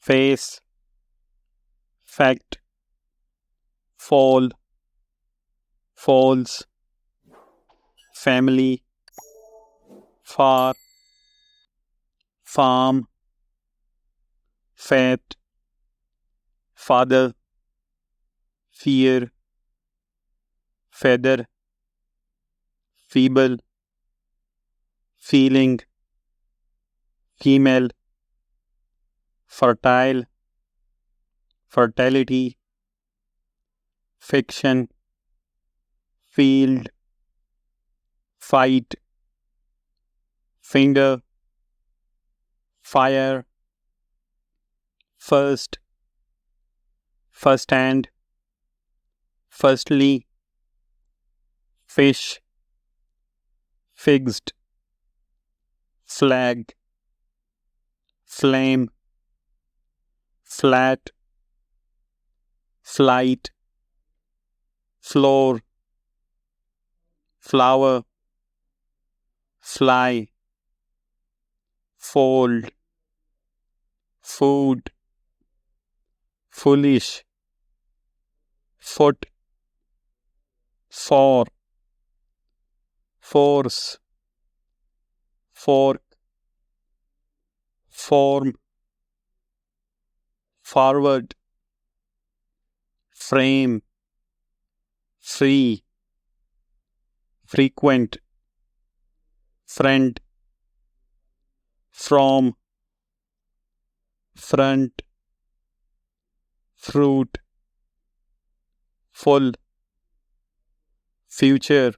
face, fact, fall, falls, family, far, farm, fat, father, fear, feather, feeble, feeling, female, fertile, fertility, fiction, field, fight, finger, fire, first, first hand, firstly, fish, fixed, flag, flame, flat, flight, floor, flower, fly, fold, food, foolish, foot, for, force, fork, form, forward, frame, free, frequent, friend, from, front, fruit, full, future,